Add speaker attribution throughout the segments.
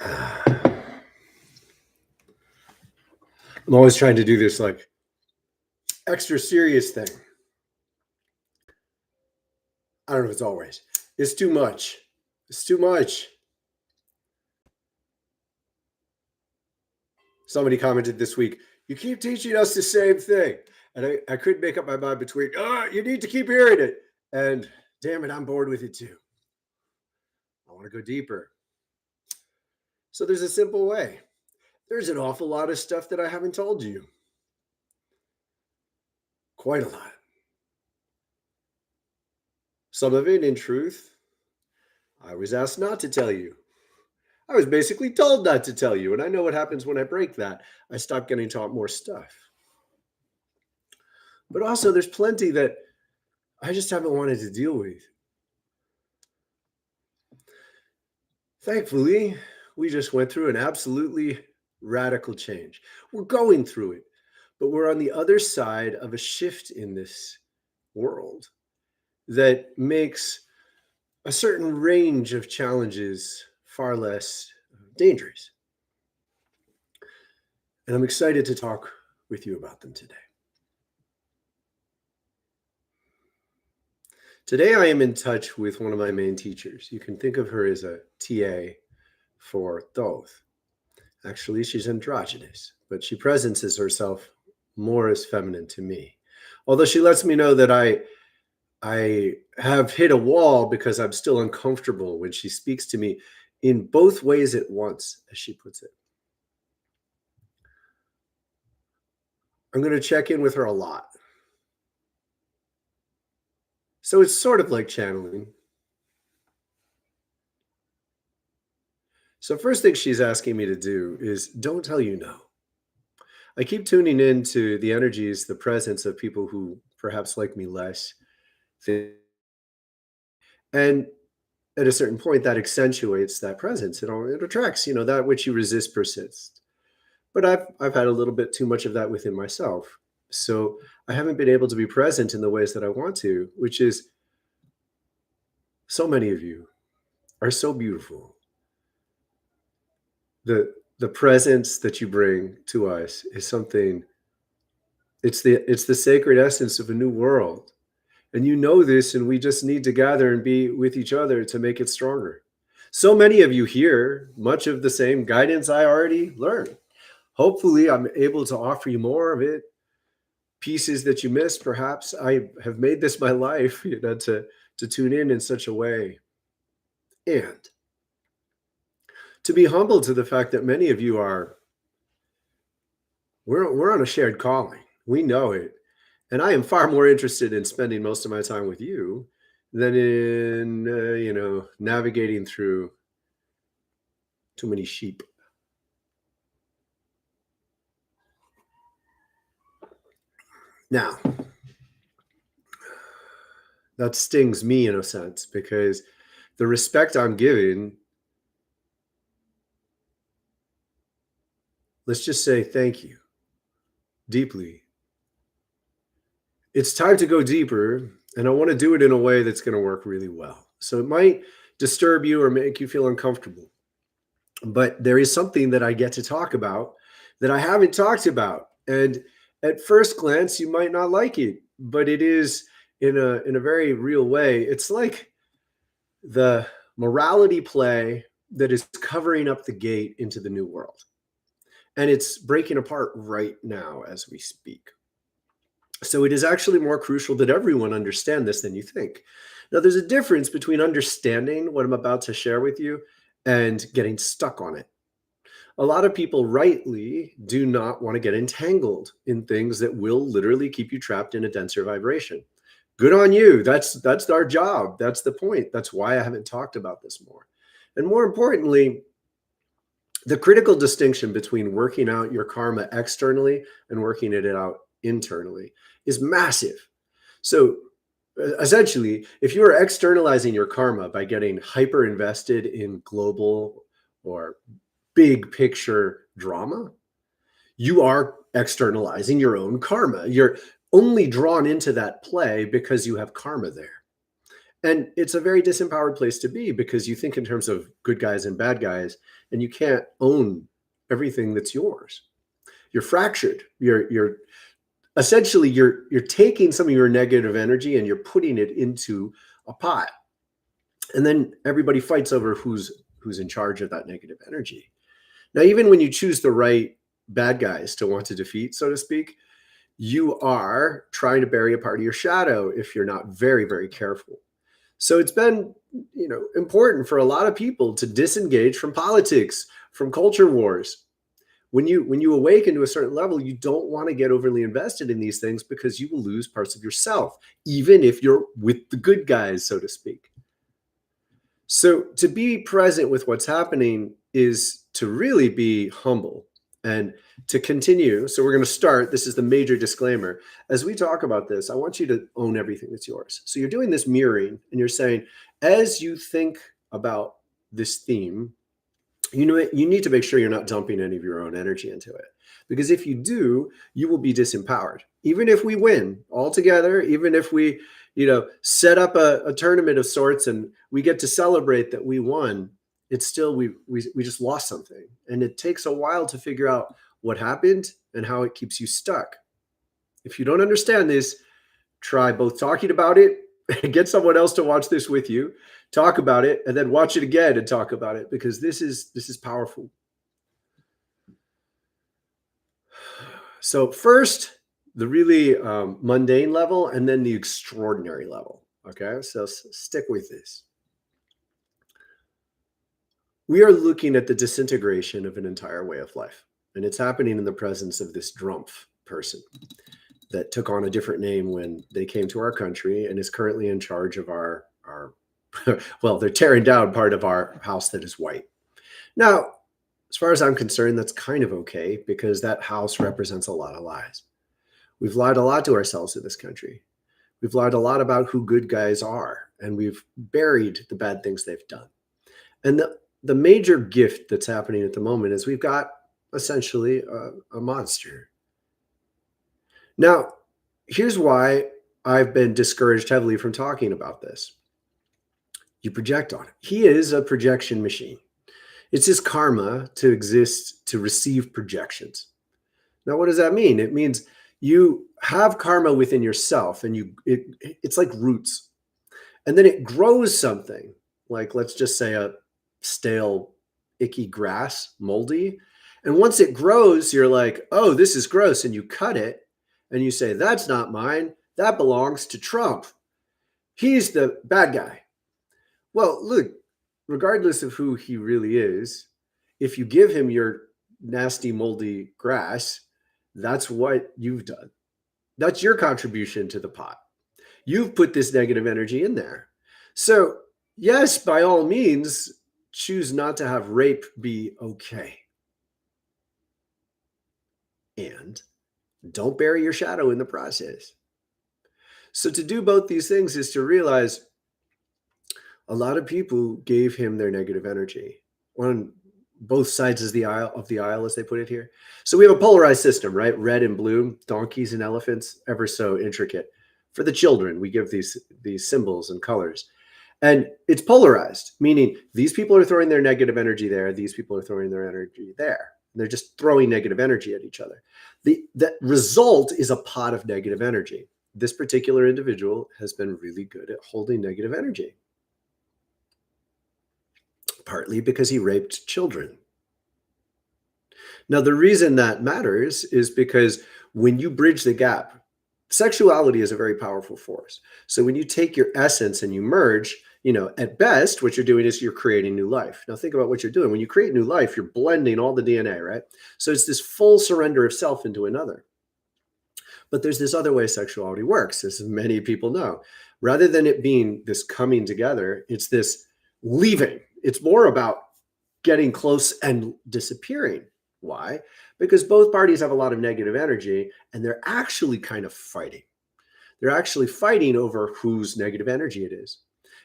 Speaker 1: I'm always trying to do this like extra serious thing. I don't know if it's always. It's too much. It's too much. Somebody commented this week, you keep teaching us the same thing. And I couldn't make up my mind between, you need to keep hearing it. And damn it, I'm bored with it too. I want to go deeper. So there's a simple way. There's an awful lot of stuff that I haven't told you. Quite a lot. Some of it, in truth, I was asked not to tell you. I was basically told not to tell you. And I know what happens when I break that. I stop getting taught more stuff. But also, there's plenty that I just haven't wanted to deal with. Thankfully, we just went through an absolutely radical change. We're going through it, but we're on the other side of a shift in this world that makes a certain range of challenges far less dangerous. And I'm excited to talk with you about them today. Today, I am in touch with one of my main teachers. You can think of her as a TA for Thoth. Actually, she's androgynous, but she presences herself more as feminine to me. Although she lets me know that I have hit a wall because I'm still uncomfortable when she speaks to me in both ways at once, as she puts it. I'm going to check in with her a lot. So it's sort of like channeling. So first thing she's asking me to do is don't tell you no. I keep tuning into the energies, the presence of people who perhaps like me less. And at a certain point, that accentuates that presence. It attracts, that which you resist persists. But I've had a little bit too much of that within myself. So I haven't been able to be present in the ways that I want to, which is so many of you are so beautiful. The presence that you bring to us is something, it's the sacred essence of a new world. And you know this, and we just need to gather and be with each other to make it stronger. So many of you hear much of the same guidance I already learned. Hopefully, I'm able to offer you more of it. Pieces that you missed, perhaps. I have made this my life, to tune in such a way. And to be humble to the fact that many of you we're on a shared calling. We know it. And I am far more interested in spending most of my time with you than in, navigating through too many sheep. Now, that stings me in a sense because the respect I'm giving, let's just say thank you deeply. It's time to go deeper, and I want to do it in a way that's going to work really well. So it might disturb you or make you feel uncomfortable. But there is something that I get to talk about that I haven't talked about. And at first glance, you might not like it, but it is in a very real way. It's like the morality play that is covering up the gate into the new world. And it's breaking apart right now as we speak. So it is actually more crucial that everyone understand this than you think. Now, there's a difference between understanding what I'm about to share with you and getting stuck on it. A lot of people rightly do not want to get entangled in things that will literally keep you trapped in a denser vibration. Good on you. That's our job. That's the point. That's why I haven't talked about this more. And more importantly, the critical distinction between working out your karma externally and working it out internally is massive. So essentially, if you are externalizing your karma by getting hyper invested in global or big picture drama, you are externalizing your own karma. You're only drawn into that play because you have karma there. And it's a very disempowered place to be because you think in terms of good guys and bad guys, and you can't own everything that's yours. You're fractured. You're essentially you're taking some of your negative energy and you're putting it into a pot. And then everybody fights over who's in charge of that negative energy. Now, even when you choose the right bad guys to want to defeat, so to speak, you are trying to bury a part of your shadow if you're not very, very careful. So it's been, important for a lot of people to disengage from politics, from culture wars. When you awaken to a certain level, you don't want to get overly invested in these things because you will lose parts of yourself, even if you're with the good guys, so to speak. So to be present with what's happening is to really be humble and to continue. So we're going to start. This is the major disclaimer. As we talk about this, I want you to own everything that's yours. So you're doing this mirroring and you're saying, as you think about this theme, you need to make sure you're not dumping any of your own energy into it. Because if you do, you will be disempowered. Even if we win all together, even if we, set up a tournament of sorts and we get to celebrate that we won, it's still, we just lost something. And it takes a while to figure out what happened and how it keeps you stuck. If you don't understand this, try both talking about it, get someone else to watch this with you, talk about it, and then watch it again and talk about it, because this is powerful. So first, the really mundane level, and then the extraordinary level. Okay, so stick with this. We are looking at the disintegration of an entire way of life, and it's happening in the presence of this Drumpf person that took on a different name when they came to our country and is currently in charge of our well, they're tearing down part of our house that is white. Now, as far as I'm concerned, that's kind of okay because that house represents a lot of lies. We've lied a lot to ourselves in this country. We've lied a lot about who good guys are, and we've buried the bad things they've done. And the major gift that's happening at the moment is we've got essentially a monster. Now, here's why I've been discouraged heavily from talking about this. You project on him. He is a projection machine. It's his karma to exist, to receive projections. Now, what does that mean? It means you have karma within yourself, and it's like roots. And then it grows something, like let's just say a stale, icky grass, moldy. And once it grows, you're like, oh, this is gross. And you cut it and you say, that's not mine. That belongs to Trump. He's the bad guy. Well, look, regardless of who he really is, if you give him your nasty, moldy grass, that's what you've done. That's your contribution to the pot. You've put this negative energy in there. So, yes, by all means, choose not to have rape be okay. And don't bury your shadow in the process. So to do both these things is to realize a lot of people gave him their negative energy on both sides of the aisle, as they put it here. So we have a polarized system, right? Red and blue, donkeys and elephants, ever so intricate. For the children, we give these symbols and colors. And it's polarized, meaning these people are throwing their negative energy there. These people are throwing their energy there. They're just throwing negative energy at each other. The result is a pot of negative energy. This particular individual has been really good at holding negative energy, partly because he raped children. Now, the reason that matters is because when you bridge the gap, sexuality is a very powerful force. So when you take your essence and you merge, at best, what you're doing is you're creating new life. Now think about what you're doing. When you create new life, you're blending all the DNA, right? So it's this full surrender of self into another. But there's this other way sexuality works, as many people know. Rather than it being this coming together, it's this leaving. It's more about getting close and disappearing. Why? Because both parties have a lot of negative energy and they're actually kind of fighting. They're actually fighting over whose negative energy it is.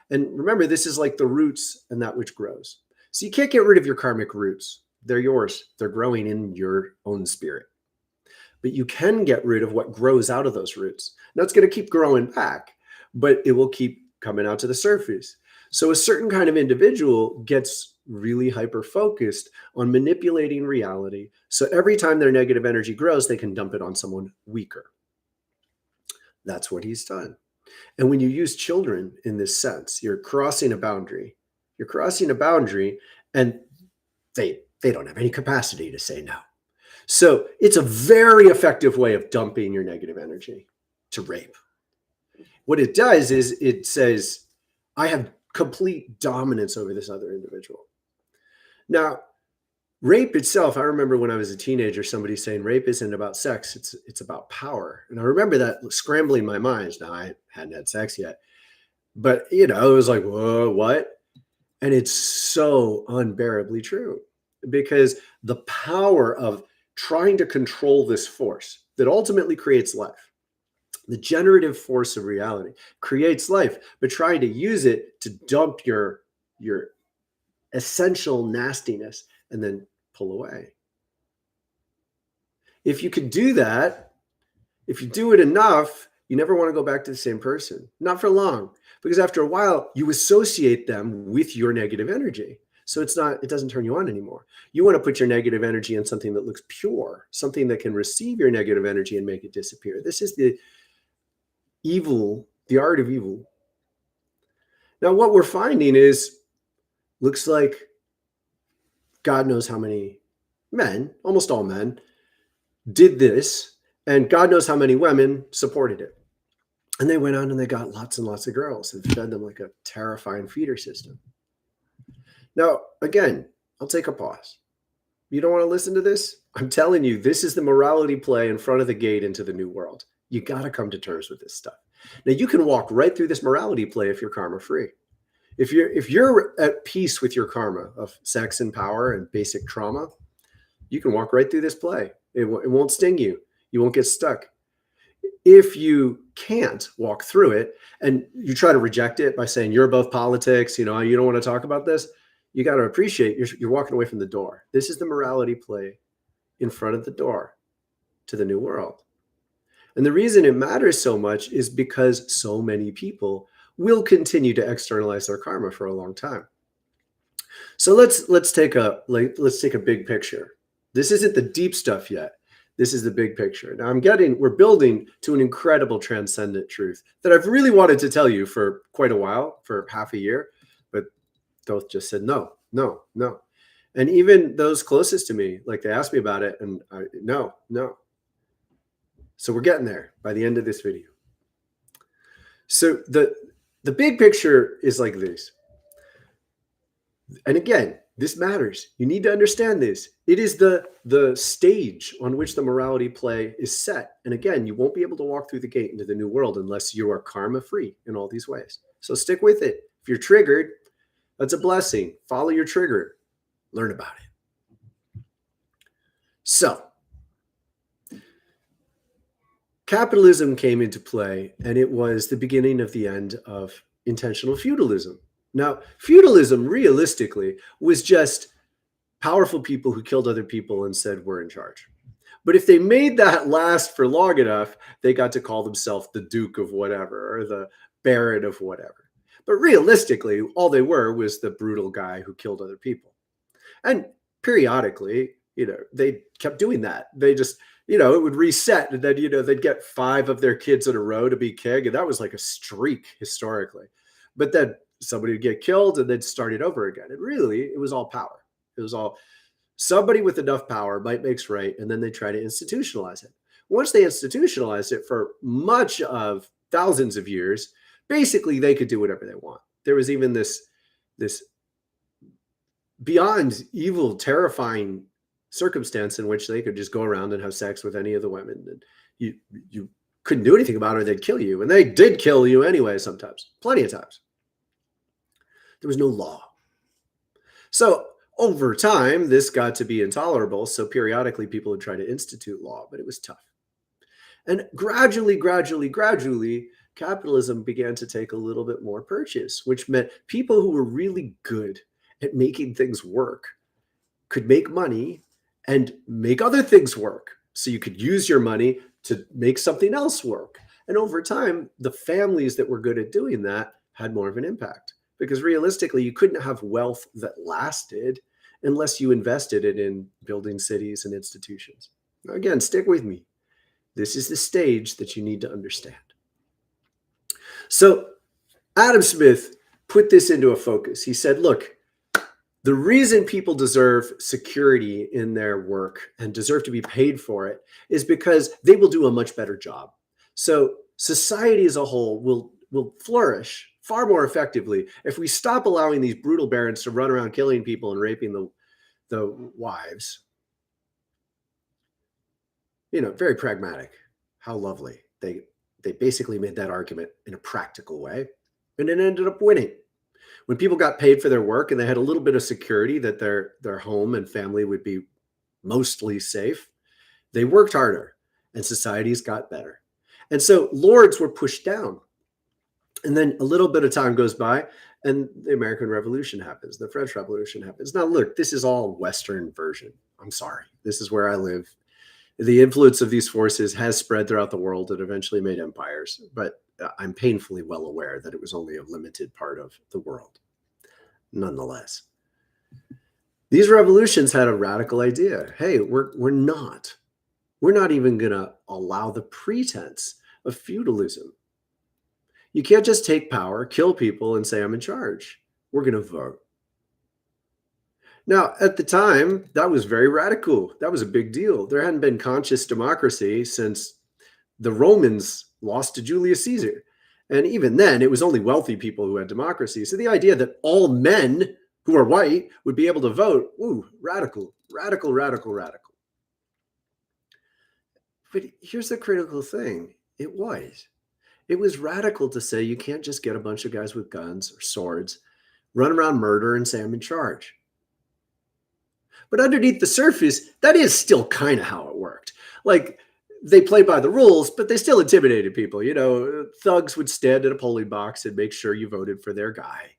Speaker 1: And remember, this is like the roots and that which grows. So you can't get rid of your karmic roots. They're yours. They're growing in your own spirit. But you can get rid of what grows out of those roots. Now it's going to keep growing back, but it will keep coming out to the surface. So a certain kind of individual gets really hyper-focused on manipulating reality. So every time their negative energy grows, they can dump it on someone weaker. That's what he's done. And when you use children in this sense, you're crossing a boundary. You're crossing a boundary, and they don't have any capacity to say no. So it's a very effective way of dumping your negative energy, to rape. What it does is it says, I have complete dominance over this other individual. Now, rape itself, I remember when I was a teenager, somebody saying rape isn't about sex, it's about power. And I remember that scrambling my mind. Now, I hadn't had sex yet, but it was like, whoa, what? And it's so unbearably true, because the power of trying to control this force that ultimately creates life, the generative force of reality creates life, but trying to use it to dump your essential nastiness and then pull away. If you could do that, if you do it enough, you never want to go back to the same person, not for long, because after a while you associate them with your negative energy. So it doesn't turn you on anymore. You want to put your negative energy in something that looks pure, something that can receive your negative energy and make it disappear. This is the art of evil. Now, what we're finding is, looks like God knows how many men, almost all men, did this, and God knows how many women supported it. And they went on and they got lots and lots of girls and fed them like a terrifying feeder system. Now, again, I'll take a pause. You don't want to listen to this? I'm telling you, this is the morality play in front of the gate into the new world. You got to come to terms with this stuff. Now, you can walk right through this morality play if you're karma free. If you're at peace with your karma of sex and power and basic trauma, you can walk right through this play. It won't sting you. You won't get stuck. If you can't walk through it and you try to reject it by saying you're above politics, you don't want to talk about this, you got to appreciate you're walking away from the door. This is the morality play in front of the door to the new world. And the reason it matters so much is because so many people will continue to externalize their karma for a long time. So let's take a big picture. This isn't the deep stuff yet. This is the big picture. Now we're building to an incredible transcendent truth that I've really wanted to tell you for quite a while, for half a year, but Thoth just said no. And even those closest to me, like they asked me about it, and no. So we're getting there by the end of this video. So the big picture is like this. And again, this matters. You need to understand this. It is the stage on which the morality play is set. And again, you won't be able to walk through the gate into the new world unless you are karma free in all these ways. So stick with it. If you're triggered, that's a blessing. Follow your trigger. Learn about it. So, capitalism came into play, and it was the beginning of the end of intentional feudalism. Now, feudalism, realistically, was just powerful people who killed other people and said, we're in charge. But if they made that last for long enough, they got to call themselves the Duke of whatever, or the Baron of whatever. But realistically, all they were was the brutal guy who killed other people. And periodically, they kept doing that. They just, it would reset, and then, they'd get 5 of their kids in a row to be king. And that was like a streak historically. But then somebody would get killed and then start it over again. And really, it was all power. It was all somebody with enough power, might makes right. And then they try to institutionalize it. Once they institutionalized it for much of thousands of years, basically they could do whatever they want. There was even this beyond evil, terrifying circumstance in which they could just go around and have sex with any of the women. And you couldn't do anything about it, or they'd kill you. And they did kill you anyway sometimes, plenty of times. There was no law. So over time, this got to be intolerable. So periodically people would try to institute law, but it was tough. And gradually, capitalism began to take a little bit more purchase, which meant people who were really good at making things work could make money and make other things work. So you could use your money to make something else work. And over time, the families that were good at doing that had more of an impact. Because realistically, you couldn't have wealth that lasted unless you invested it in building cities and institutions. Now, again, stick with me. This is the stage that you need to understand. So Adam Smith put this into a focus. He said, look, the reason people deserve security in their work and deserve to be paid for it is because they will do a much better job. So society as a whole will flourish far more effectively if we stop allowing these brutal barons to run around killing people and raping the wives. You know, very pragmatic. How lovely. They basically made that argument in a practical way, and it ended up winning. When people got paid for their work and they had a little bit of security that their home and family would be mostly safe, they worked harder and societies got better. And so lords were pushed down. And then a little bit of time goes by and the American Revolution happens. The French Revolution happens. Now, look, this is all Western version. I'm sorry. This is where I live. The influence of these forces has spread throughout the world and eventually made empires. But I'm painfully well aware that it was only a limited part of the world. Nonetheless, these revolutions had a radical idea. Hey, we're not even going to allow the pretense of feudalism. You can't just take power, kill people, and say, I'm in charge. We're going to vote. Now, at the time, that was very radical. That was a big deal. There hadn't been conscious democracy since the Romans lost to Julius Caesar. And even then, it was only wealthy people who had democracy. So the idea that all men who are white would be able to vote, ooh, radical, radical, radical, radical. But here's the critical thing. It was radical to say you can't just get a bunch of guys with guns or swords, run around murder and say I'm in charge. But underneath the surface, that is still kind of how it worked. Like, they played by the rules, but they still intimidated people. You know, thugs would stand at a polling box and make sure you voted for their guy.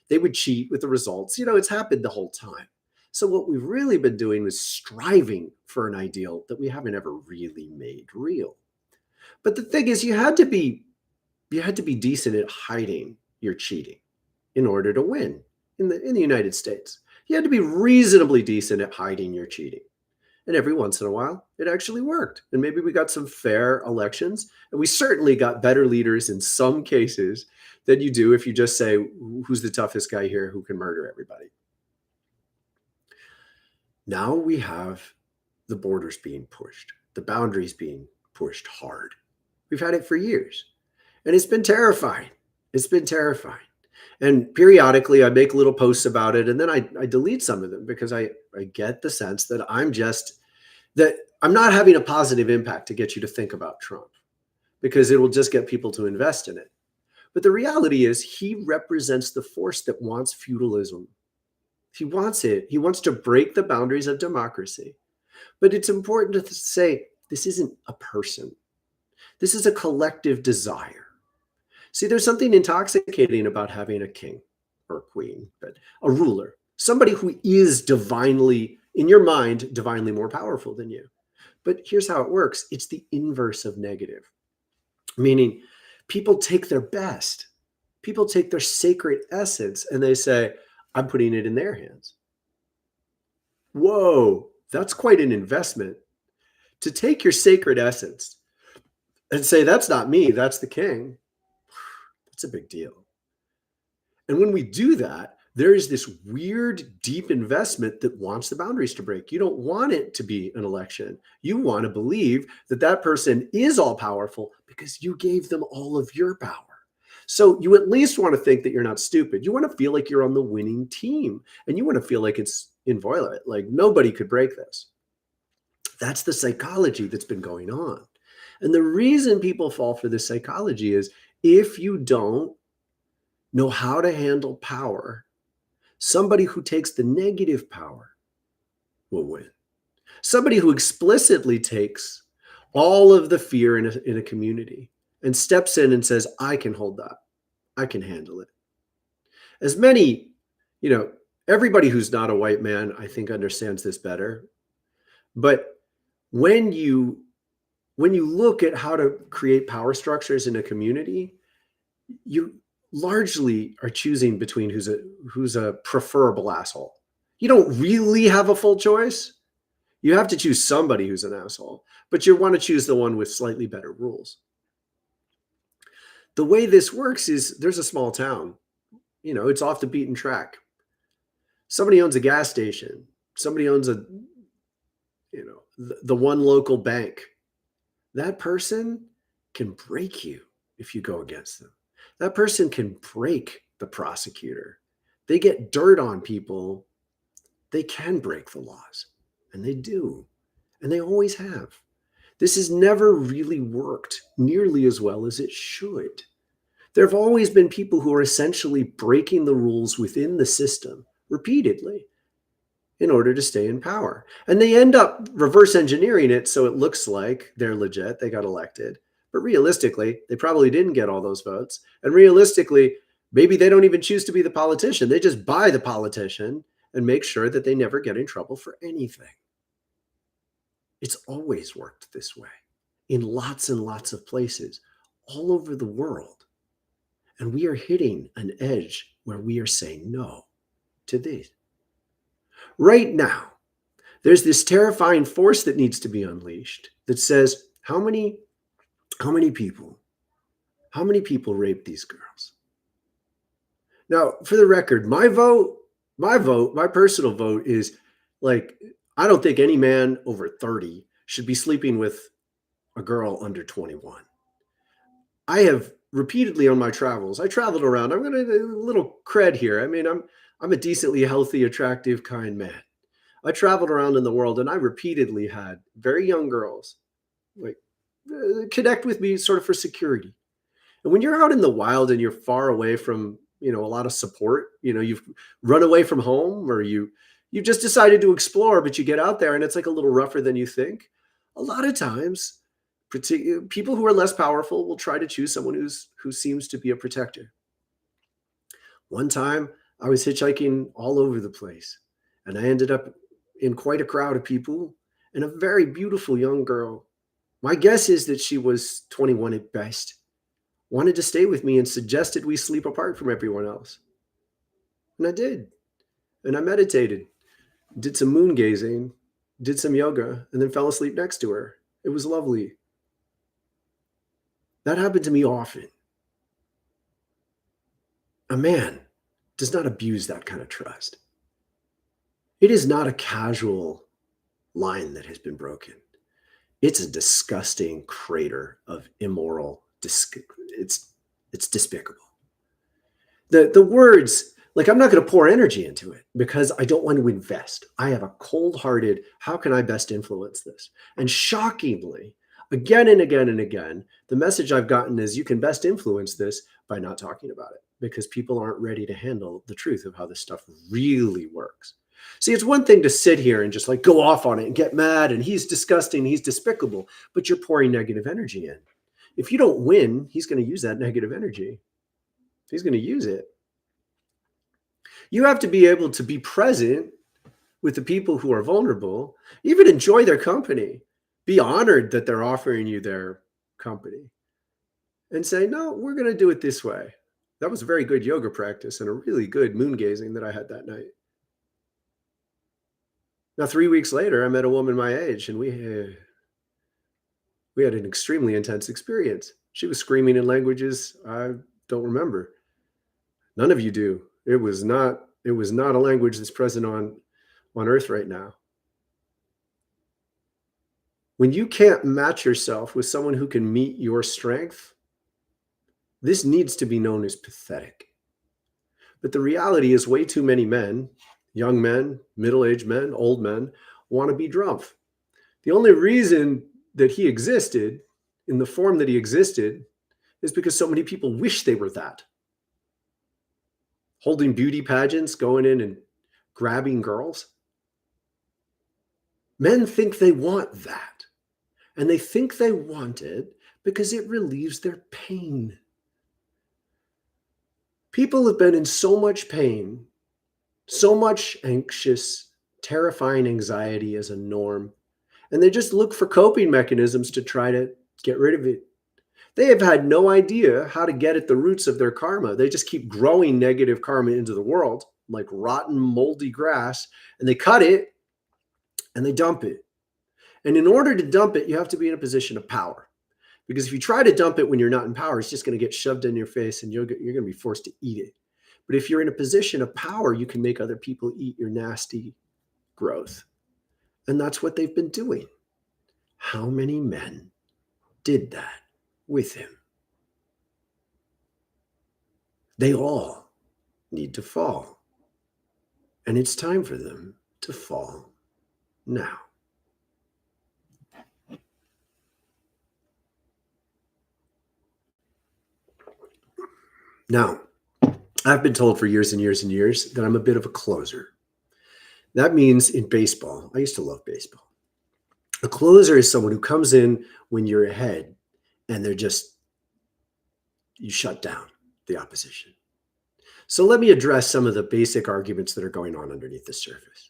Speaker 1: They would cheat with the results. You know, it's happened the whole time. So what we've really been doing is striving for an ideal that we haven't ever really made real. But the thing is, you had to be decent at hiding your cheating in order to win in the United States. You had to be reasonably decent at hiding your cheating. And every once in a while, it actually worked. And maybe we got some fair elections. And we certainly got better leaders in some cases than you do if you just say, who's the toughest guy here who can murder everybody? Now we have the borders being pushed, the boundaries being pushed hard. We've had it for years. And it's been terrifying. It's been terrifying. And periodically I make little posts about it, and then I delete some of them because I get the sense that I'm not having a positive impact to get you to think about Trump, because it will just get people to invest in it. But the reality is he represents the force that wants feudalism. He wants it. He wants to break the boundaries of democracy. But it's important to say this isn't a person. This is a collective desire. See, there's something intoxicating about having a king or a queen, but a ruler, somebody who is divinely, in your mind, divinely more powerful than you. But here's how it works. It's the inverse of negative, meaning people take their best. People take their sacred essence and they say, I'm putting it in their hands. Whoa, that's quite an investment. To take your sacred essence and say, that's not me, that's the king. It's a big deal. And when we do that, there is this weird, deep investment that wants the boundaries to break. You don't want it to be an election. You want to believe that that person is all powerful because you gave them all of your power. So you at least want to think that you're not stupid. You want to feel like you're on the winning team, and you want to feel like it's inviolate, like nobody could break this. That's the psychology that's been going on. And the reason people fall for this psychology is if you don't know how to handle power, somebody who takes the negative power will win. Somebody who explicitly takes all of the fear in a community and steps in and says, I can hold that. I can handle it. As many, everybody who's not a white man, I think understands this better. But when you look at how to create power structures in a community, largely are choosing between who's a preferable asshole. You don't really have a full choice. You have to choose somebody who's an asshole, but you want to choose the one with slightly better rules. The way this works is there's a small town, it's off the beaten track. Somebody owns a gas station. Somebody owns the one local bank. That person can break you if you go against them. That person can break the prosecutor. They get dirt on people. They can break the laws, and they do, and they always have. This has never really worked nearly as well as it should. There have always been people who are essentially breaking the rules within the system repeatedly in order to stay in power. And they end up reverse engineering it so it looks like they're legit, they got elected. But realistically, they probably didn't get all those votes. And realistically, maybe they don't even choose to be the politician. They just buy the politician and make sure that they never get in trouble for anything. It's always worked this way in lots and lots of places all over the world. And we are hitting an edge where we are saying no to this. Right now, there's this terrifying force that needs to be unleashed that says, how many people raped these girls? Now, for the record, my personal vote is like, I don't think any man over 30 should be sleeping with a girl under 21. I have repeatedly on my travels, I traveled around. I'm going to a little cred here. I mean, I'm a decently healthy, attractive, kind man. I traveled around in the world and I repeatedly had very young girls like connect with me sort of for security. And when you're out in the wild and you're far away from, a lot of support, you've run away from home or you just decided to explore, but you get out there and it's like a little rougher than you think. A lot of times, people who are less powerful will try to choose someone who seems to be a protector. One time I was hitchhiking all over the place and I ended up in quite a crowd of people and a very beautiful young girl. My guess is that she was 21 at best, wanted to stay with me and suggested we sleep apart from everyone else. And I did. And I meditated, did some moon gazing, did some yoga, and then fell asleep next to her. It was lovely. That happened to me often. A man does not abuse that kind of trust. It is not a casual line that has been broken. It's a disgusting crater of immoral. It's despicable. The words, like I'm not going to pour energy into it because I don't want to invest. I have a cold-hearted, how can I best influence this? And shockingly, again and again and again, the message I've gotten is you can best influence this by not talking about it because people aren't ready to handle the truth of how this stuff really works. See, it's one thing to sit here and just like go off on it and get mad and he's disgusting, he's despicable, but you're pouring negative energy in. If you don't win, he's going to use that negative energy. He's going to use it. You have to be able to be present with the people who are vulnerable, even enjoy their company, be honored that they're offering you their company and say, no, we're going to do it this way. That was a very good yoga practice and a really good moon gazing that I had that night. Now, 3 weeks later, I met a woman my age and we had an extremely intense experience. She was screaming in languages I don't remember. None of you do. It was not a language that's present on Earth right now. When you can't match yourself with someone who can meet your strength, this needs to be known as pathetic. But the reality is way too many men, young men, middle-aged men, old men, want to be Drumpf. The only reason that he existed in the form that he existed is because so many people wish they were that. Holding beauty pageants, going in and grabbing girls. Men think they want that. And they think they want it because it relieves their pain. People have been in so much pain, so much anxious, terrifying anxiety as a norm, and they just look for coping mechanisms to try to get rid of it. They have had no idea how to get at the roots of their karma. They just keep growing negative karma into the world like rotten, moldy grass, and they cut it and they dump it. And in order to dump it, you have to be in a position of power. Because if you try to dump it when you're not in power, it's just going to get shoved in your face and you're going to be forced to eat it. But if you're in a position of power, you can make other people eat your nasty growth. And that's what they've been doing. How many men did that with him? They all need to fall. And it's time for them to fall now. Now, I've been told for years and years and years that I'm a bit of a closer. That means in baseball, I used to love baseball. A closer is someone who comes in when you're ahead and you shut down the opposition. So let me address some of the basic arguments that are going on underneath the surface.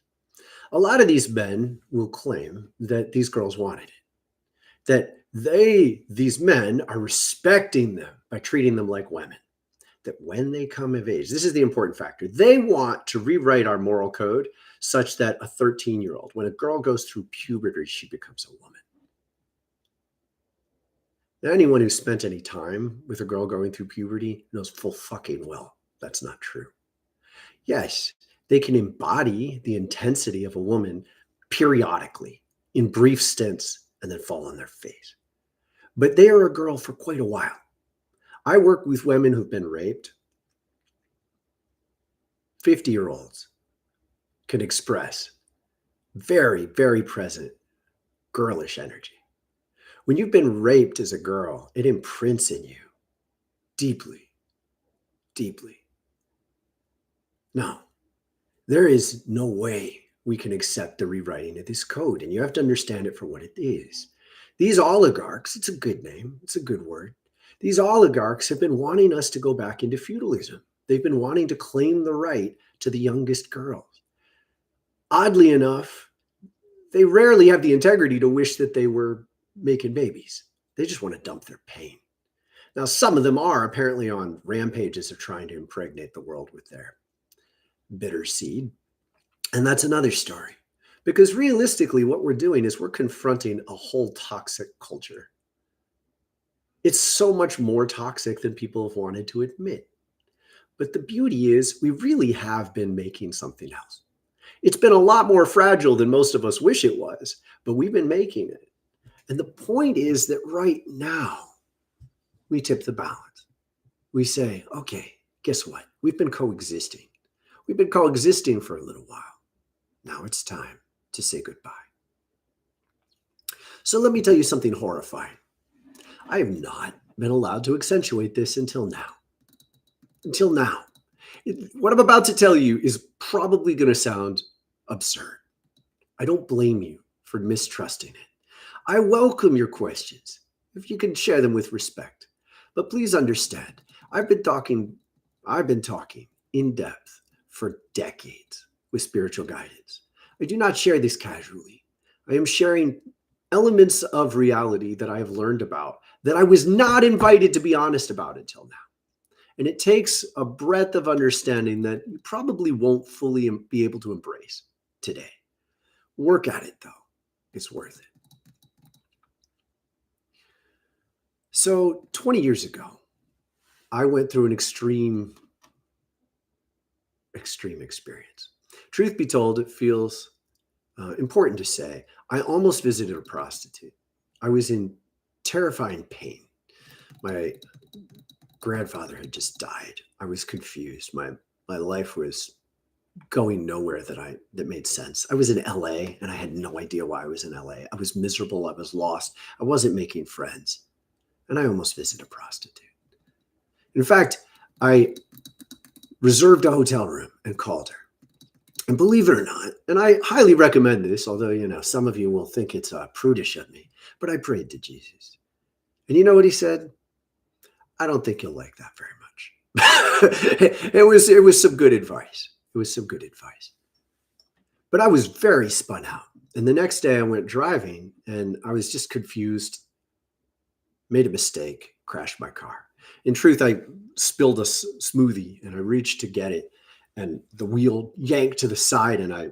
Speaker 1: A lot of these men will claim that these girls wanted it, that these men are respecting them by treating them like women. That when they come of age, this is the important factor, they want to rewrite our moral code such that a 13-year-old, when a girl goes through puberty, she becomes a woman. Now, anyone who spent any time with a girl going through puberty knows full fucking well that's not true. Yes, they can embody the intensity of a woman periodically in brief stints and then fall on their face. But they are a girl for quite a while. I work with women who've been raped. 50-year-olds can express very, very present girlish energy. When you've been raped as a girl, it imprints in you deeply, deeply. No, there is no way we can accept the rewriting of this code, and you have to understand it for what it is. These oligarchs, it's a good name, it's a good word. These oligarchs have been wanting us to go back into feudalism. They've been wanting to claim the right to the youngest girls. Oddly enough, they rarely have the integrity to wish that they were making babies. They just want to dump their pain. Now, some of them are apparently on rampages of trying to impregnate the world with their bitter seed. And that's another story. Because realistically, what we're doing is we're confronting a whole toxic culture. It's so much more toxic than people have wanted to admit. But the beauty is we really have been making something else. It's been a lot more fragile than most of us wish it was, but we've been making it. And the point is that right now, we tip the balance. We say, okay, guess what? We've been coexisting. We've been coexisting for a little while. Now it's time to say goodbye. So let me tell you something horrifying. I have not been allowed to accentuate this until now. Until now. What I'm about to tell you is probably going to sound absurd. I don't blame you for mistrusting it. I welcome your questions, if you can share them with respect. But please understand, I've been talking in depth for decades with spiritual guidance. I do not share this casually. I am sharing elements of reality that I have learned about that I was not invited to be honest about until now. And it takes a breadth of understanding that you probably won't fully be able to embrace today. Work at it, though. It's worth it. So 20 years ago, I went through an extreme experience. Truth be told, it feels important to say, I almost visited a prostitute. I was in terrifying pain. My grandfather had just died. I was confused. My life was going nowhere that made sense. I was in LA and I had no idea why I was in LA. I was miserable. I was lost. I wasn't making friends. And I almost visited a prostitute. In fact, I reserved a hotel room and called her. And believe it or not, and I highly recommend this, although, some of you will think it's prudish of me, but I prayed to Jesus. And you know what he said? I don't think you'll like that very much. It was some good advice. It was some good advice. But I was very spun out. And the next day I went driving and I was just confused, made a mistake, crashed my car. In truth, I spilled a smoothie and I reached to get it, and the wheel yanked to the side, and I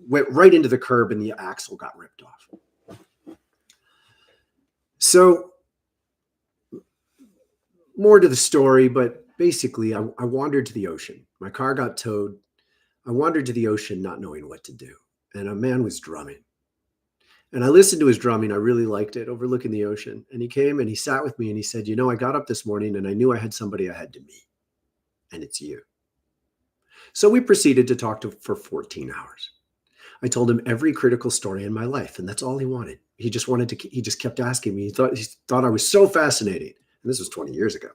Speaker 1: went right into the curb, and the axle got ripped off. So more to the story, but basically I wandered to the ocean. My car got towed. I wandered to the ocean not knowing what to do. And a man was drumming. And I listened to his drumming. I really liked it, overlooking the ocean. And he came and he sat with me and he said, you know, I got up this morning and I knew I had somebody I had to meet. And it's you. So we proceeded to talk for 14 hours. I told him every critical story in my life, and that's all he wanted. He just kept asking me. He thought I was so fascinating. And this was 20 years ago.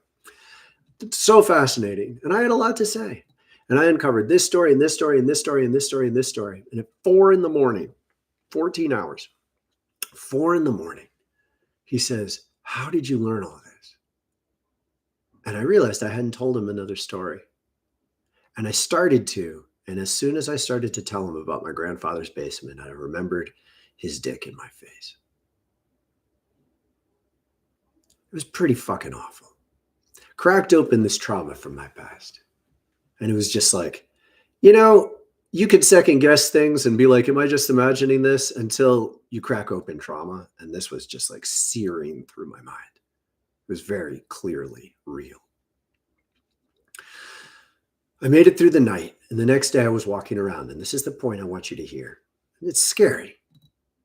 Speaker 1: So fascinating. And I had a lot to say. And I uncovered this story and this story and this story and this story and this story. And at 4 a.m, 14 hours, 4 a.m, he says, how did you learn all this? And I realized I hadn't told him another story. And I started to. And as soon as I started to tell him about my grandfather's basement, I remembered his dick in my face. It was pretty fucking awful. Cracked open this trauma from my past. And it was just like, you know, you could second guess things and be like, am I just imagining this? Until you crack open trauma. And this was just like searing through my mind. It was very clearly real. I made it through the night, and the next day I was walking around, and this is the point I want you to hear. It's scary,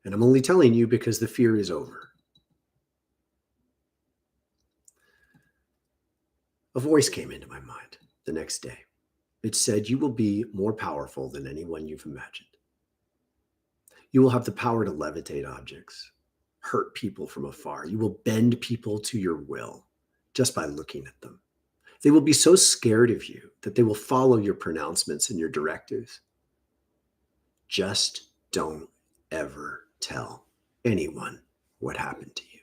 Speaker 1: and I'm only telling you because the fear is over. A voice came into my mind the next day. It said, you will be more powerful than anyone you've imagined. You will have the power to levitate objects, hurt people from afar. You will bend people to your will just by looking at them. They will be so scared of you that they will follow your pronouncements and your directives. Just don't ever tell anyone what happened to you.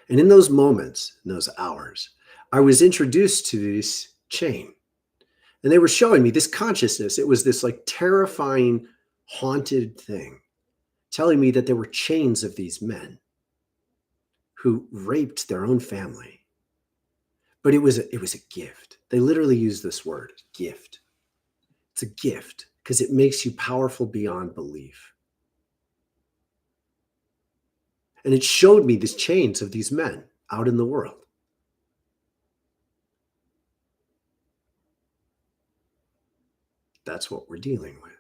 Speaker 1: And in those moments, in those hours, I was introduced to this chain. And they were showing me this consciousness. It was this like terrifying, haunted thing, telling me that there were chains of these men who raped their own family. But it was a gift. They literally use this word, gift. It's a gift because it makes you powerful beyond belief. And it showed me these chains of these men out in the world. That's what we're dealing with.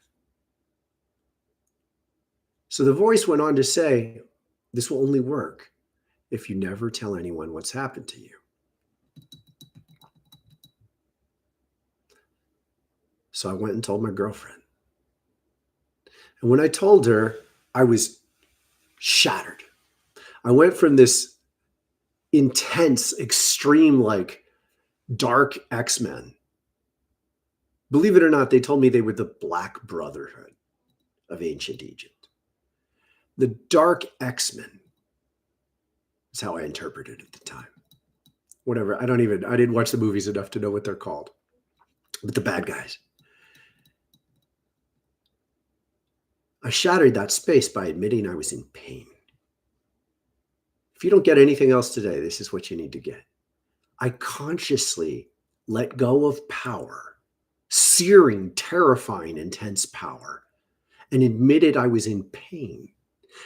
Speaker 1: So the voice went on to say, this will only work if you never tell anyone what's happened to you. So I went and told my girlfriend. And when I told her, I was shattered. I went from this intense, extreme, like dark X-Men. Believe it or not, they told me they were the Black Brotherhood of ancient Egypt. The dark X-Men is how I interpreted it at the time. Whatever, I didn't watch the movies enough to know what they're called. But the bad guys. I shattered that space by admitting I was in pain. If you don't get anything else today, this is what you need to get. I consciously let go of power, searing, terrifying, intense power, and admitted I was in pain.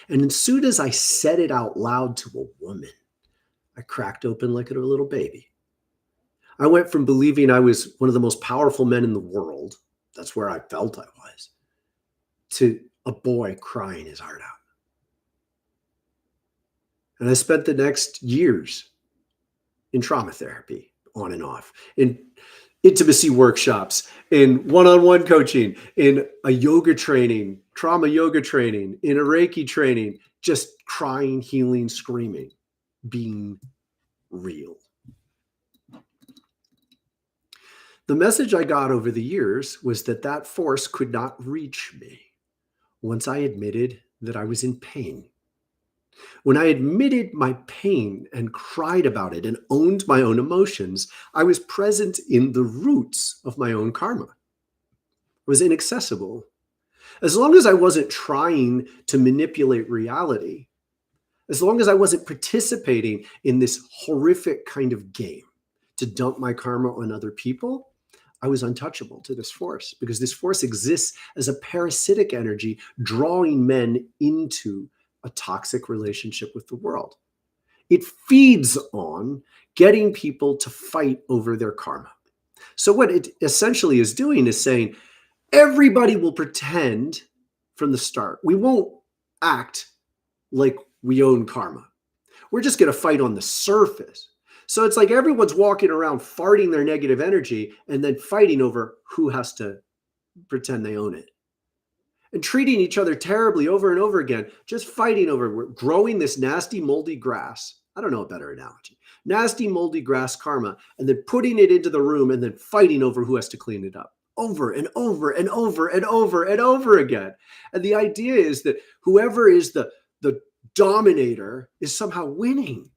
Speaker 1: And as soon as I said it out loud to a woman, I cracked open like a little baby. I went from believing I was one of the most powerful men in the world, that's where I felt I was, to a boy crying his heart out. And I spent the next years in trauma therapy, on and off, in intimacy workshops, in one-on-one coaching, in a yoga training, trauma yoga training, in a Reiki training, just crying, healing, screaming, being real. The message I got over the years was that force could not reach me once I admitted that I was in pain. When I admitted my pain and cried about it and owned my own emotions, I was present in the roots of my own karma. It was inaccessible. As long as I wasn't trying to manipulate reality, As long as I wasn't participating in this horrific kind of game to dump my karma on other people, I was untouchable to this force, because this force exists as a parasitic energy drawing men into a toxic relationship with the world. It feeds on getting people to fight over their karma. So what it essentially is doing is saying, everybody will pretend from the start. We won't act like we own karma. We're just going to fight on the surface. So it's like everyone's walking around farting their negative energy and then fighting over who has to pretend they own it. And treating each other terribly over and over again, just fighting over growing this nasty, moldy grass. I don't know a better analogy. Nasty, moldy grass karma, and then putting it into the room and then fighting over who has to clean it up. Over and over and over and over and over again. And the idea is that whoever is the dominator is somehow winning.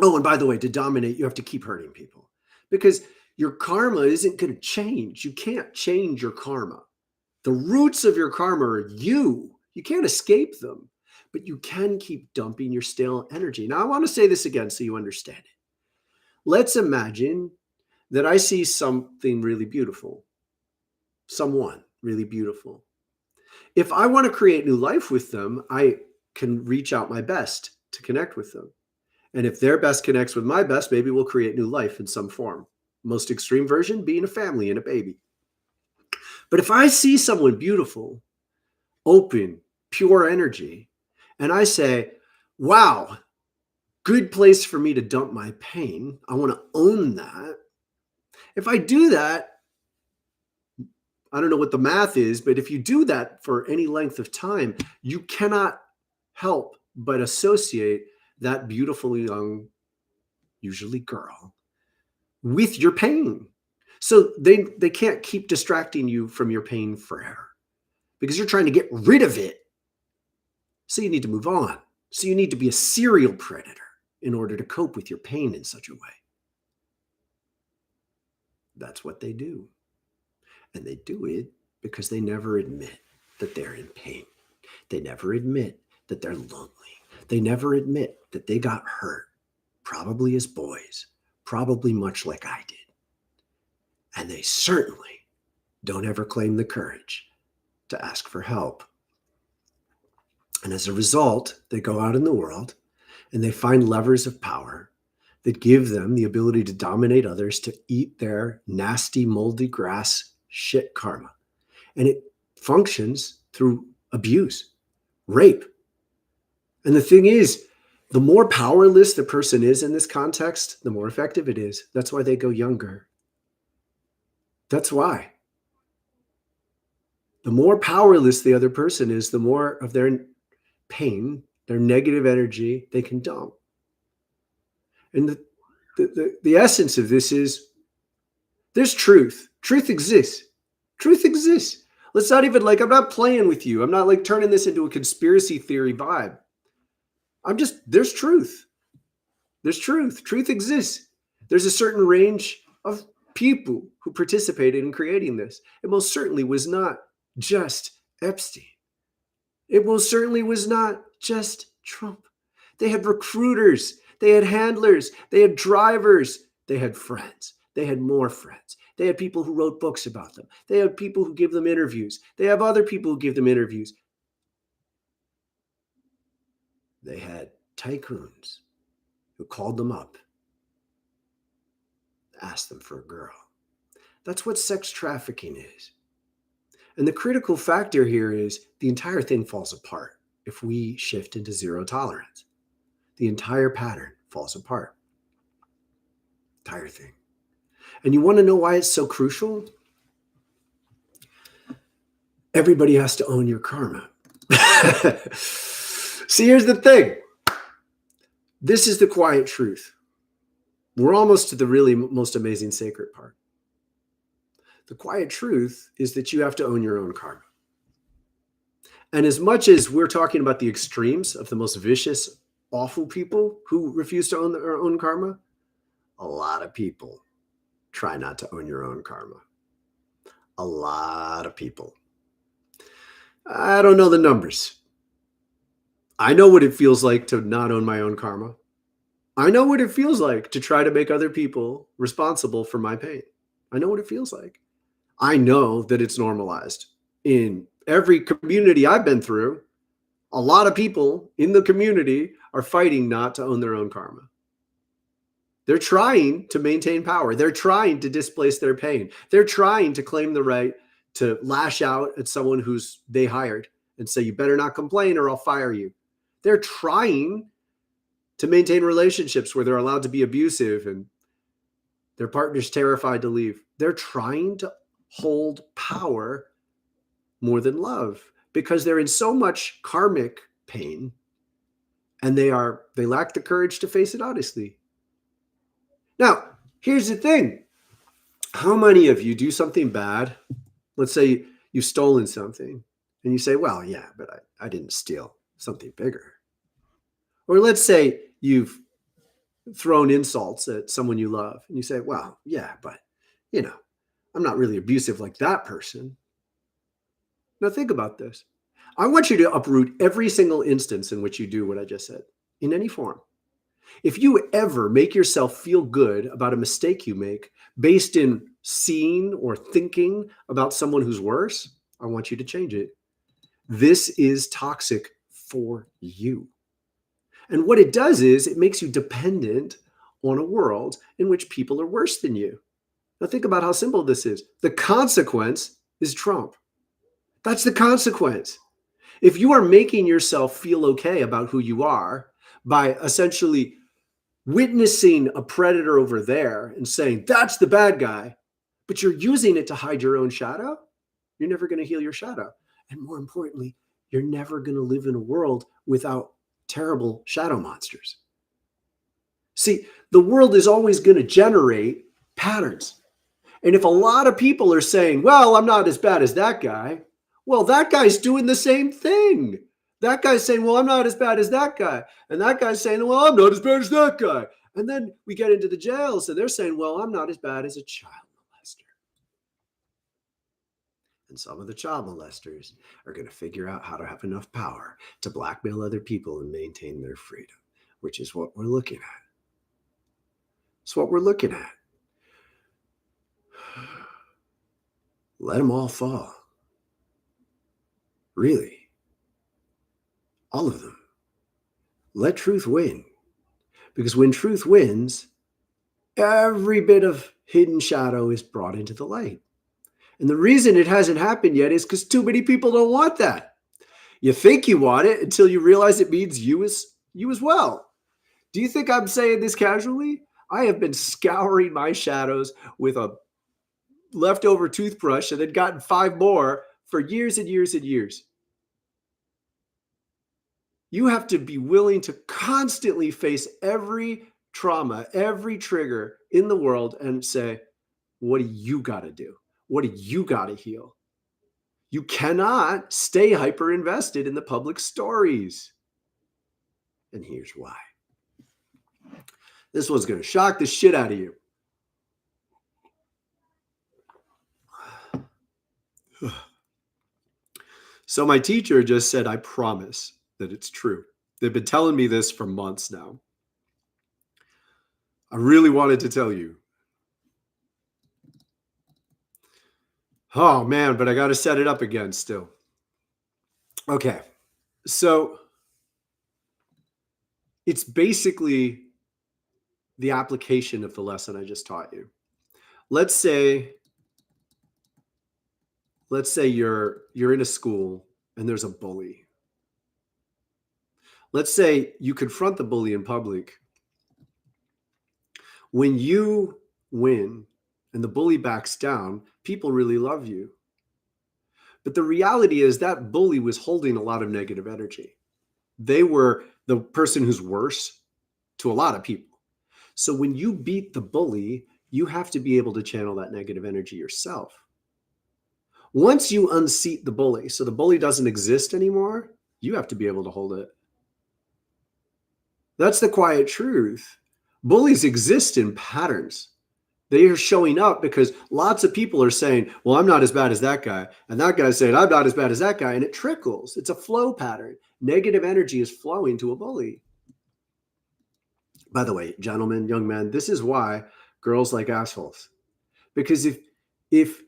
Speaker 1: Oh, and by the way, to dominate, you have to keep hurting people, because your karma isn't going to change. You can't change your karma. The roots of your karma are you. You can't escape them, but you can keep dumping your stale energy. Now, I want to say this again so you understand it. Let's imagine that I see something really beautiful, someone really beautiful. If I want to create new life with them, I can reach out my best to connect with them. And if their best connects with my best, maybe we'll create new life in some form. Most extreme version being a family and a baby. But if I see someone beautiful, open, pure energy, and I say, wow, good place for me to dump my pain. I want to own that. If I do that, I don't know what the math is, but if you do that for any length of time, you cannot help but associate that beautiful young, usually girl, with your pain. So they can't keep distracting you from your pain forever, because you're trying to get rid of it. So you need to move on. So you need to be a serial predator in order to cope with your pain in such a way. That's what they do. And they do it because they never admit that they're in pain. They never admit that they're lonely. They never admit that they got hurt, probably as boys, probably much like I did. And they certainly don't ever claim the courage to ask for help. And as a result, they go out in the world and they find levers of power that give them the ability to dominate others, to eat their nasty, moldy grass shit karma. And it functions through abuse, rape. And the thing is, the more powerless the person is in this context, the more effective it is. That's why they go younger. That's why. The more powerless the other person is, the more of their pain, their negative energy they can dump. And the essence of this is, there's truth. Truth exists. Truth exists. Let's not even I'm not playing with you. I'm not turning this into a conspiracy theory vibe. There's truth. There's truth. Truth exists. There's a certain range of people who participated in creating this. It most certainly was not just Epstein. It most certainly was not just Trump. They had recruiters. They had handlers. They had drivers. They had friends. They had more friends. They had people who wrote books about them. They had people who give them interviews. They have other people who give them interviews. They had tycoons who called them up, asked them for a girl. That's what sex trafficking is. And the critical factor here is the entire thing falls apart if we shift into zero tolerance. The entire pattern falls apart. Entire thing. And you want to know why it's so crucial? Everybody has to own your karma. See, here's the thing. This is the quiet truth. We're almost to the really most amazing sacred part. The quiet truth is that you have to own your own karma. And as much as we're talking about the extremes of the most vicious, awful people who refuse to own their own karma, a lot of people try not to own your own karma. A lot of people. I don't know the numbers. I know what it feels like to not own my own karma. I know what it feels like to try to make other people responsible for my pain. I know what it feels like. I know that it's normalized. In every community I've been through, a lot of people in the community are fighting not to own their own karma. They're trying to maintain power. They're trying to displace their pain. They're trying to claim the right to lash out at someone who's they hired and say, you better not complain or I'll fire you. They're trying to maintain relationships where they're allowed to be abusive and their partner's terrified to leave. They're trying to hold power more than love because they're in so much karmic pain and they lack the courage to face it honestly. Now, here's the thing. How many of you do something bad? Let's say you've stolen something and you say, well, yeah, but I didn't steal something bigger. Or let's say you've thrown insults at someone you love and you say, well, yeah, but I'm not really abusive like that person. Now think about this. I want you to uproot every single instance in which you do what I just said in any form. If you ever make yourself feel good about a mistake you make based in seeing or thinking about someone who's worse, I want you to change it. This is toxic for you. And what it does is it makes you dependent on a world in which people are worse than you. Now think about how simple this is. The consequence is Trump. That's the consequence. If you are making yourself feel okay about who you are by essentially witnessing a predator over there and saying, that's the bad guy, but you're using it to hide your own shadow, you're never going to heal your shadow. And more importantly, you're never going to live in a world without terrible shadow monsters. See, the world is always going to generate patterns. And if a lot of people are saying, well, I'm not as bad as that guy, well, that guy's doing the same thing. That guy's saying, well, I'm not as bad as that guy. And that guy's saying, well, I'm not as bad as that guy. And then we get into the jails and they're saying, well, I'm not as bad as a child molester. And some of the child molesters are going to figure out how to have enough power to blackmail other people and maintain their freedom, which is what we're looking at. It's what we're looking at. Let them all fall. Really. All of them. Let truth win. Because when truth wins, every bit of hidden shadow is brought into the light. And the reason it hasn't happened yet is because too many people don't want that. You think you want it until you realize it means you as well. Do you think I'm saying this casually? I have been scouring my shadows with a leftover toothbrush and then gotten 5 more for years and years and years. You have to be willing to constantly face every trauma, every trigger in the world and say, what do you got to do? What do you got to heal? You cannot stay hyper invested in the public stories. And here's why. This one's going to shock the shit out of you. So my teacher just said, I promise that it's true. They've been telling me this for months now. I really wanted to tell you. Oh man, but I got to set it up again still. Okay. So it's basically the application of the lesson I just taught you. Let's say you're in a school and there's a bully. Let's say you confront the bully in public. When you win and the bully backs down, people really love you. But the reality is that bully was holding a lot of negative energy. They were the person who's worse to a lot of people. So when you beat the bully, you have to be able to channel that negative energy yourself. Once you unseat the bully, so the bully doesn't exist anymore, you have to be able to hold it. That's the quiet truth. Bullies exist in patterns. They are showing up because lots of people are saying, well, I'm not as bad as that guy. And that guy's saying, I'm not as bad as that guy. And it trickles. It's a flow pattern. Negative energy is flowing to a bully. By the way, gentlemen, young men, this is why girls like assholes. Because if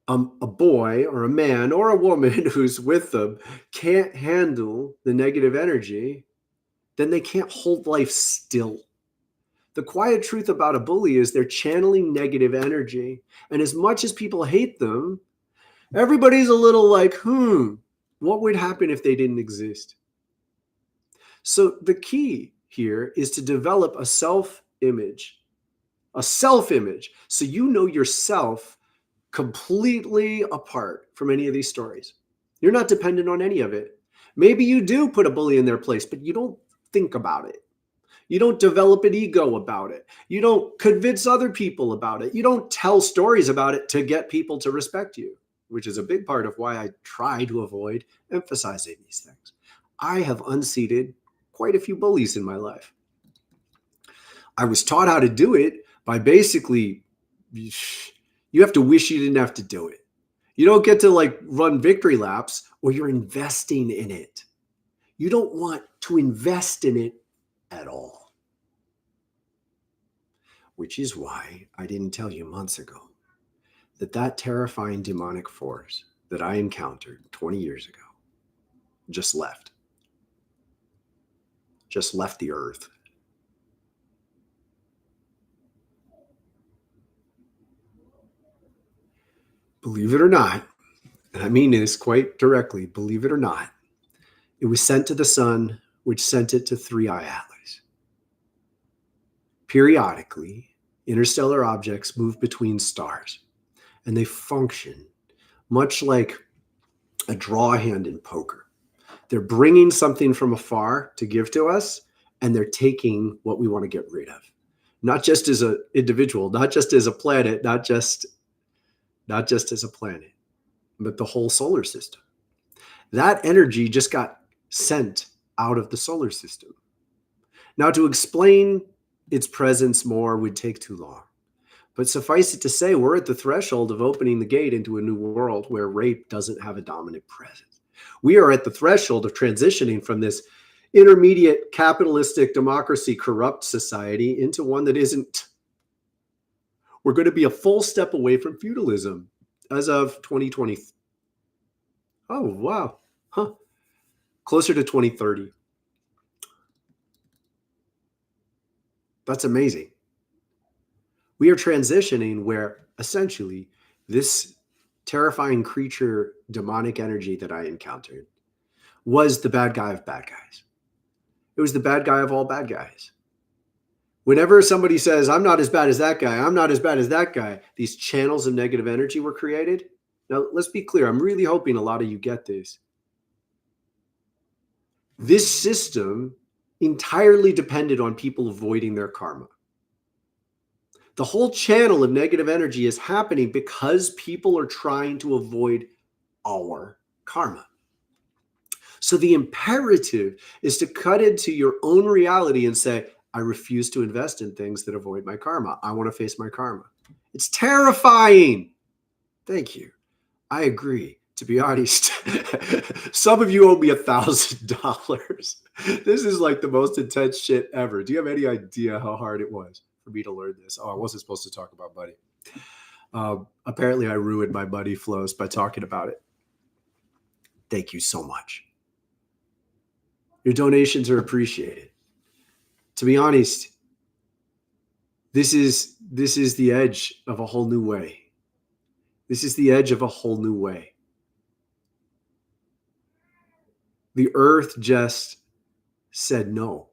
Speaker 1: a boy or a man or a woman who's with them can't handle the negative energy, then they can't hold life still. The quiet truth about a bully is they're channeling negative energy. And as much as people hate them, everybody's a little like, what would happen if they didn't exist? So the key here is to develop a self-image. So you know yourself completely apart from any of these stories. You're not dependent on any of it. Maybe you do put a bully in their place, but you don't think about it. You don't develop an ego about it. You don't convince other people about it. You don't tell stories about it to get people to respect you, which is a big part of why I try to avoid emphasizing these things. I have unseated quite a few bullies in my life. I was taught how to do it by basically, you have to wish you didn't have to do it. You don't get to like run victory laps, or you're investing in it. You don't want to invest in it at all. Which is why I didn't tell you months ago that terrifying demonic force that I encountered 20 years ago just left the earth. Believe it or not, and I mean this quite directly, believe it or not, it was sent to the sun, which sent it to 3i Atlas. Periodically, interstellar objects move between stars, and they function much like a draw hand in poker. They're bringing something from afar to give to us, and they're taking what we want to get rid of. Not just as an individual, not just as a planet, not just as a planet, but the whole solar system. That energy just got sent out of the solar system. Now, to explain its presence more would take too long. But suffice it to say, we're at the threshold of opening the gate into a new world where rape doesn't have a dominant presence. We are at the threshold of transitioning from this intermediate capitalistic democracy corrupt society into one that isn't. We're going to be a full step away from feudalism as of 2020. Oh, wow. Closer to 2030. That's amazing. We are transitioning where essentially this terrifying creature, demonic energy that I encountered was the bad guy of bad guys. It was the bad guy of all bad guys. Whenever somebody says, I'm not as bad as that guy, I'm not as bad as that guy, these channels of negative energy were created. Now, let's be clear. I'm really hoping a lot of you get this. This system entirely depended on people avoiding their karma. The whole channel of negative energy is happening because people are trying to avoid our karma. So the imperative is to cut into your own reality and say, I refuse to invest in things that avoid my karma. I want to face my karma. It's terrifying. Thank you. I agree. To be honest, some of you owe me $1,000. This is like the most intense shit ever. Do you have any idea how hard it was for me to learn this? Oh, I wasn't supposed to talk about money. Apparently, I ruined my money flows by talking about it. Thank you so much. Your donations are appreciated. To be honest, this is the edge of a whole new way. This is the edge of a whole new way. The earth just said no.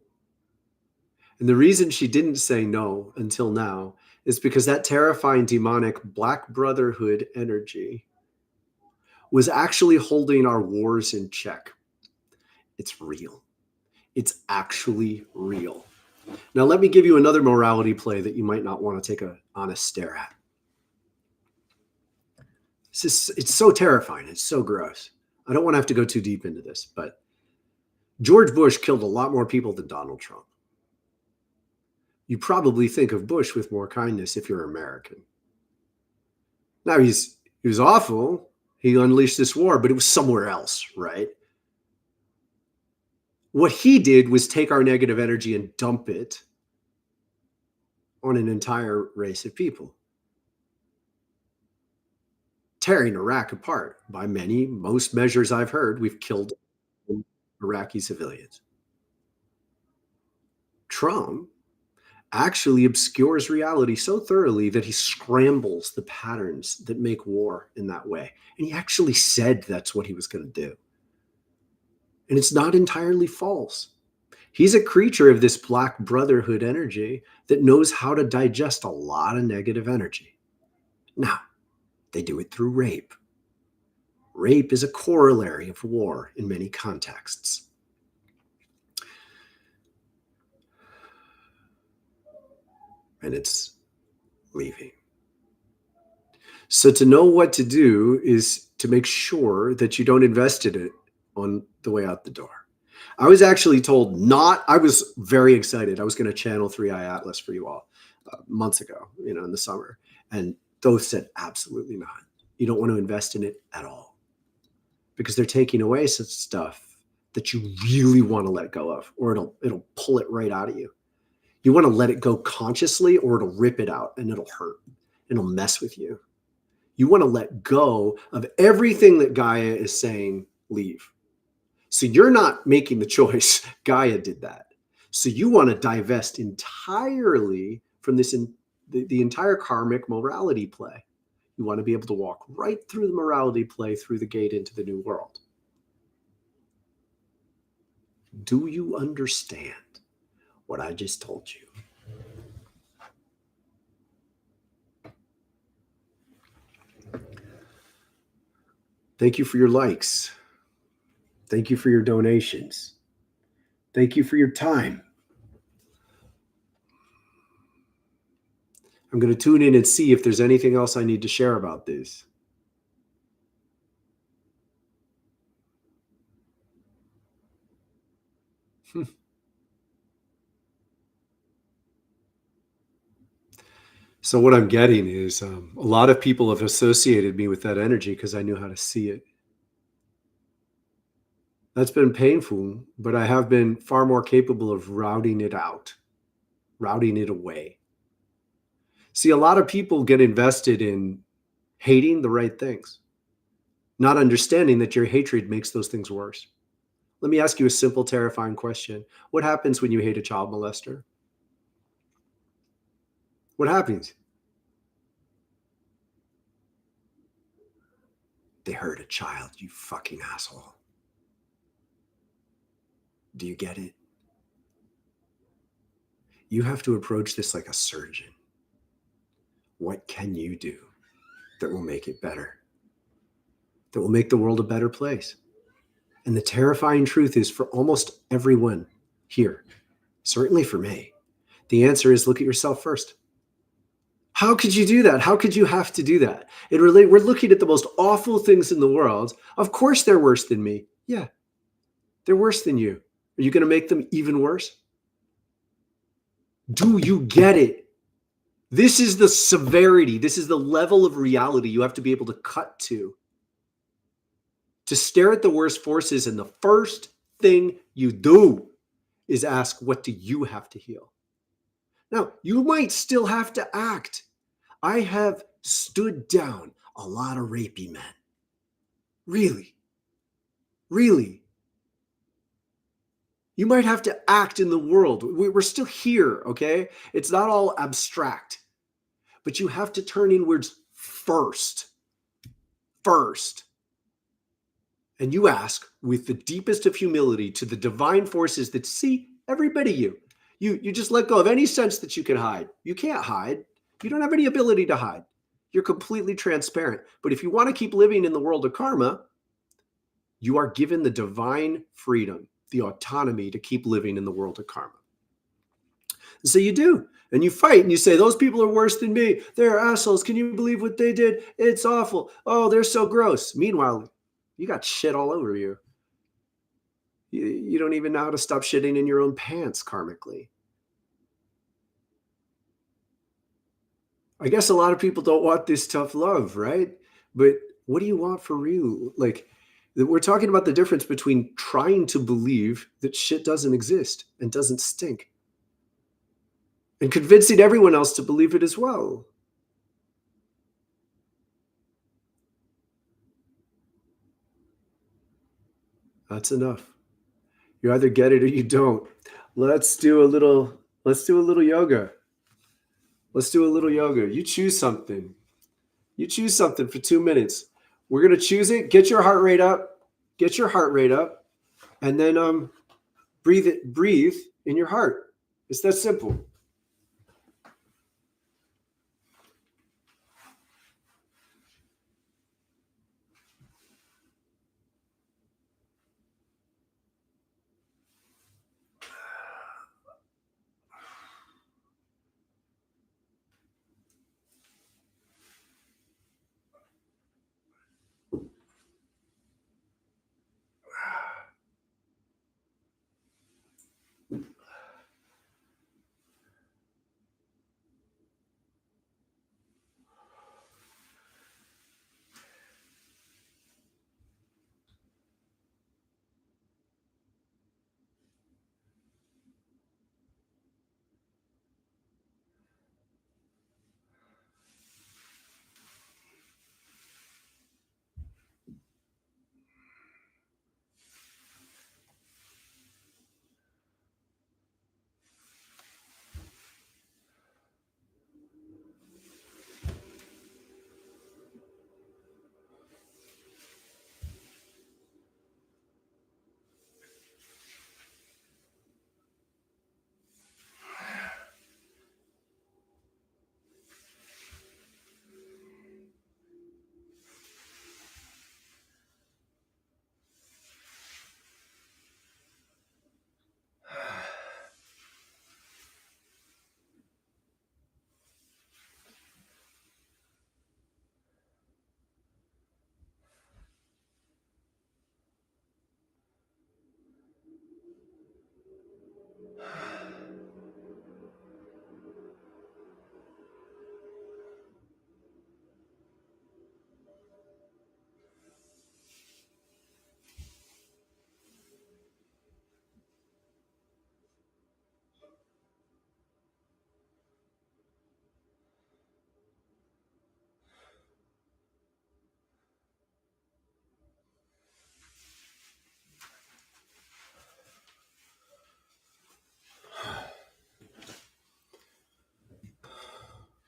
Speaker 1: And the reason she didn't say no until now is because that terrifying demonic Black Brotherhood energy was actually holding our wars in check. It's real. It's actually real. Now, let me give you another morality play that you might not want to take an honest stare at. It's so terrifying. It's so gross. I don't want to have to go too deep into this, but George Bush killed a lot more people than Donald Trump. You probably think of Bush with more kindness if you're American. Now, he was awful. He unleashed this war, but it was somewhere else, right? What he did was take our negative energy and dump it on an entire race of people, tearing Iraq apart. By most measures I've heard, we've killed Iraqi civilians. Trump actually obscures reality so thoroughly that he scrambles the patterns that make war in that way. And he actually said that's what he was going to do. And it's not entirely false. He's a creature of this Black Brotherhood energy that knows how to digest a lot of negative energy. Now, they do it through rape. Rape is a corollary of war in many contexts. And it's leaving. So to know what to do is to make sure that you don't invest in it on the way out the door. I was actually told I was very excited. I was going to channel 3i Atlas for you all months ago, in the summer. And Thoth said, absolutely not. You don't want to invest in it at all, because they're taking away such stuff that you really want to let go of, or it'll pull it right out of you. You want to let it go consciously, or it'll rip it out and it'll hurt. It'll mess with you. You want to let go of everything that Gaia is saying, leave. So you're not making the choice. Gaia did that. So you want to divest entirely from the entire karmic morality play. You want to be able to walk right through the morality play, through the gate into the new world. Do you understand what I just told you? Thank you for your likes. Thank you for your donations. Thank you for your time. I'm going to tune in and see if there's anything else I need to share about this. So what I'm getting is a lot of people have associated me with that energy because I knew how to see it. That's been painful, but I have been far more capable of routing it out, routing it away. See, a lot of people get invested in hating the right things, not understanding that your hatred makes those things worse. Let me ask you a simple, terrifying question. What happens when you hate a child molester? What happens? They hurt a child, you fucking asshole. Do you get it? You have to approach this like a surgeon. What can you do that will make it better? That will make the world a better place? And the terrifying truth is, for almost everyone here, certainly for me, the answer is look at yourself first. How could you do that? How could you have to do that? We're looking at the most awful things in the world. Of course they're worse than me. Yeah, they're worse than you. Are you going to make them even worse? Do you get it? This is the severity. This is the level of reality you have to be able to cut to stare at the worst forces. And the first thing you do is ask, what do you have to heal? Now, you might still have to act. I have stood down a lot of rapey men. Really. Really. You might have to act in the world. We're still here, okay? It's not all abstract. But you have to turn inwards first. First. And you ask with the deepest of humility to the divine forces that see every bit of you. You just let go of any sense that you can hide. You can't hide. You don't have any ability to hide. You're completely transparent. But if you want to keep living in the world of karma, you are given the divine freedom, the autonomy to keep living in the world of karma. And so you do. And you fight and you say, those people are worse than me. They're assholes. Can you believe what they did? It's awful. Oh, they're so gross. Meanwhile, you got shit all over you. You don't even know how to stop shitting in your own pants karmically. I guess a lot of people don't want this tough love, right? But what do you want for real? Like, We're talking about the difference between trying to believe that shit doesn't exist and doesn't stink, and convincing everyone else to believe it as well. That's enough. You either get it or you don't. Let's do a little yoga. Let's do a little yoga. You choose something. You choose something for 2 minutes. We're going to choose it. Get your heart rate up. Get your heart rate up. And then breathe in your heart. It's that simple.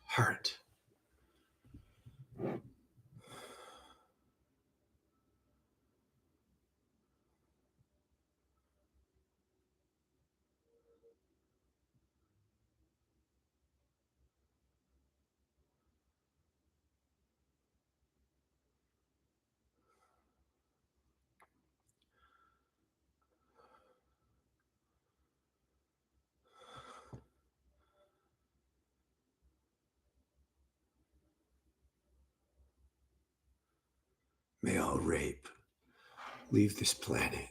Speaker 1: Heart. May all rape leave this planet.